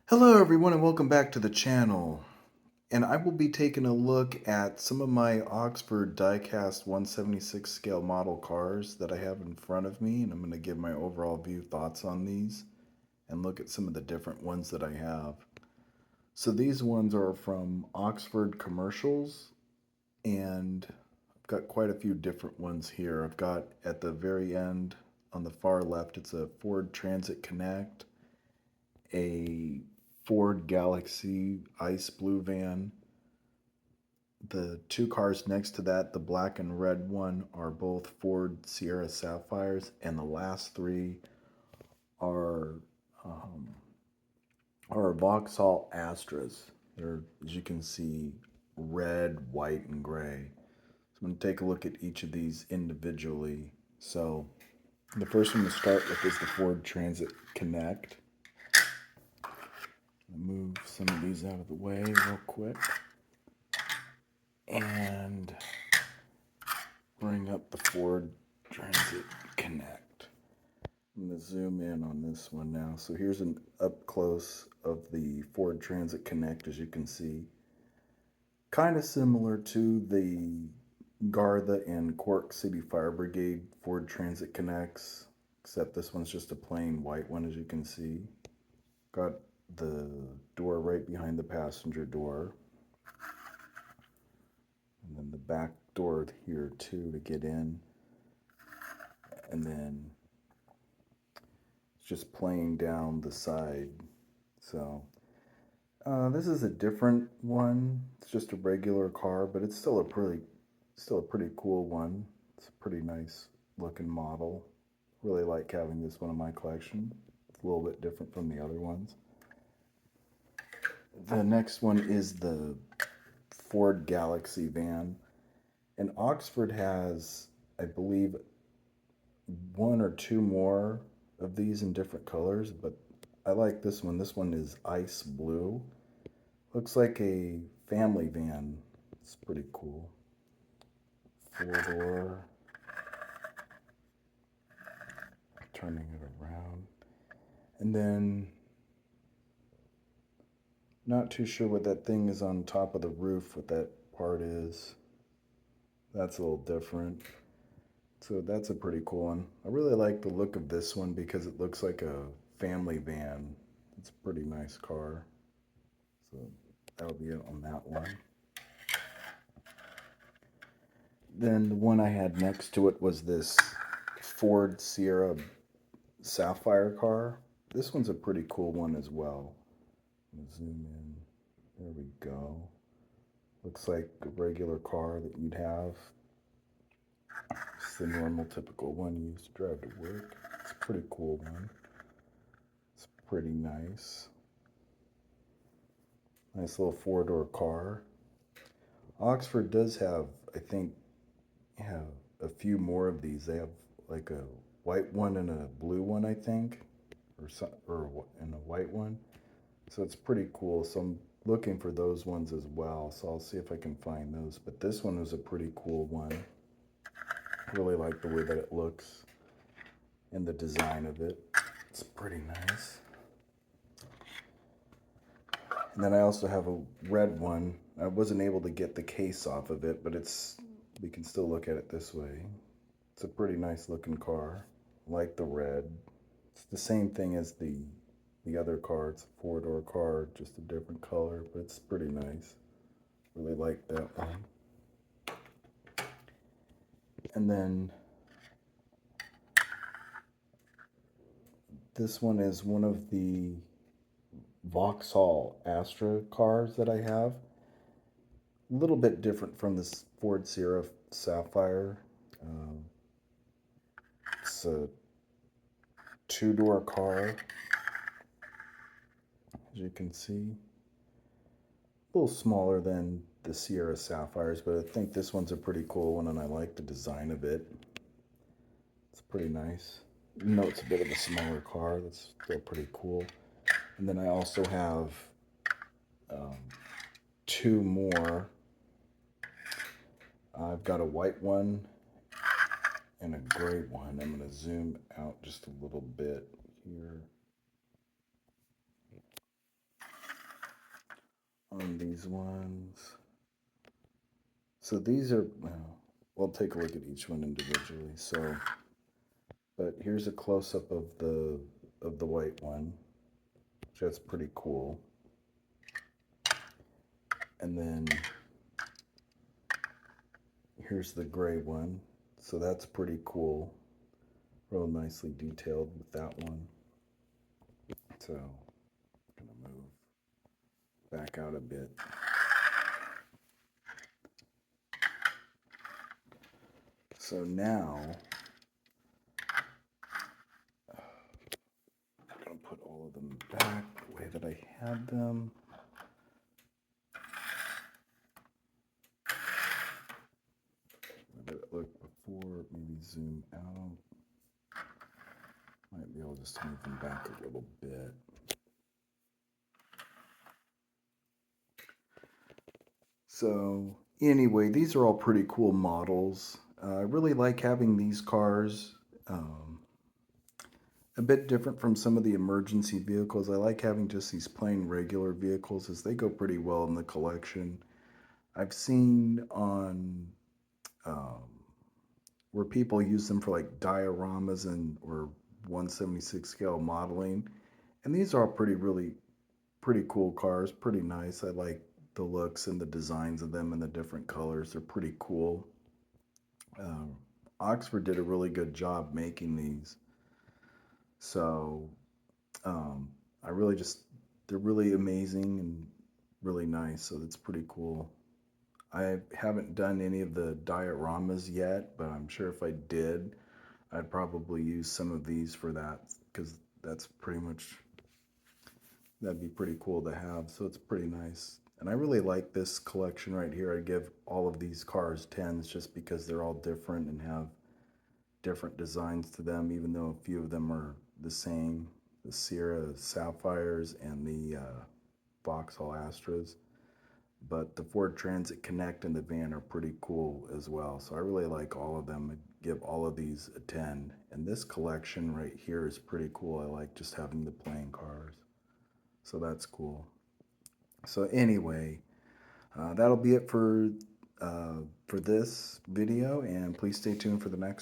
Hello everyone and welcome back to the channel. And I will be taking a look at some of my Oxford Diecast 176 scale model cars that I have in front of me, and I'm going to give my overall view thoughts on these and look at some of the different ones that I have. So these ones are from Oxford Commercials, and I've got quite a few different ones here. I've got at the very end on the far left, it's a Ford Transit Connect, a Ford Galaxy ice blue van. The two cars next to that, the black and red one, are both Ford Sierra Sapphires, and the last three are um, are Vauxhall Astras. They're, as you can see, red, white, and gray. So I'm going to take a look at each of these individually. So the first one to start with is the Ford Transit Connect. Move some of these out of the way real quick and bring up the Ford Transit Connect. I'm going to zoom in on this one now. So here's an up close of the Ford Transit Connect, as you can see. Kind of similar to the Gartha and Cork City Fire Brigade Ford Transit Connects, except this one's just a plain white one, as you can see. Got the door right behind the passenger door. And then the back door here too to get in. And then it's just playing down the side. So this is a different one. It's just a regular car, but it's still a pretty cool one. It's a pretty nice looking model. Really like having this one in my collection. It's a little bit different from the other ones. The next one is the Ford Galaxy van. And Oxford has, I believe, one or two more of these in different colors, but I like this one. This one is ice blue. Looks like a family van. It's pretty cool. Four-door. Turning it around. And then, not too sure what that thing is on top of the roof, what that part is. That's a little different. So that's a pretty cool one. I really like the look of this one because it looks like a family van. It's a pretty nice car. So that'll be it on that one. Then the one I had next to it was this Ford Sierra Sapphire car. This one's a pretty cool one as well. Zoom in. There we go. Looks like a regular car that you'd have. It's the normal, typical one you used to drive to work. It's a pretty cool one. It's pretty nice. Nice little four-door car. Oxford does have, I think, have a few more of these. They have like a white one and a blue one, I think, or and a white one. So it's pretty cool. So I'm looking for those ones as well. So I'll see if I can find those. But this one was a pretty cool one. Really like the way that it looks and the design of it. It's pretty nice. And then I also have a red one. I wasn't able to get the case off of it, but we can still look at it this way. It's a pretty nice looking car. I like the red. It's the same thing as the other car. It's a four-door car, just a different color, but it's pretty nice. Really like that one. And then this one is one of the Vauxhall Astra cars that I have. A little bit different from this Ford Sierra Sapphire. It's a two-door car, as you can see. A little smaller than the Sierra Sapphires, but I think this one's a pretty cool one, and I like the design of it. It's pretty nice. Even though it's a bit of a smaller car, that's still pretty cool. And then I also have two more. I've got a white one and a gray one. I'm going to zoom out just a little bit here. these ones. So these are, well, we'll take a look at each one individually. So, but here's a close-up of the white one, which that's pretty cool. And then here's the gray one. So that's pretty cool. Real nicely detailed with that one. So I'm gonna move back out a bit. So now I'm gonna put all of them back the way that I had them. Look before, maybe zoom out. Might be able to just move them back a little bit. So anyway, these are all pretty cool models. I really like having these cars. A bit different from some of the emergency vehicles. I like having just these plain regular vehicles as they go pretty well in the collection. I've seen on um, where people use them for like dioramas and or 176 scale modeling, and these are all pretty cool cars, pretty nice. I like the looks and the designs of them and the different colors. They're pretty cool. Um, Oxford did a really good job making these. So I really just, they're really amazing and really nice. So that's pretty cool. I haven't done any of the dioramas yet, but I'm sure if I did, I'd probably use some of these for that because that's pretty much, that'd be pretty cool to have. So it's pretty nice. And I really like this collection right here. I give all of these cars 10s just because they're all different and have different designs to them, even though a few of them are the same. The Sierra Sapphires and the Vauxhall Astras. But the Ford Transit Connect and the van are pretty cool as well. So I really like all of them. I give all of these a 10. And this collection right here is pretty cool. I like just having the plain cars. So that's cool. So anyway, that'll be it for this video, and please stay tuned for the next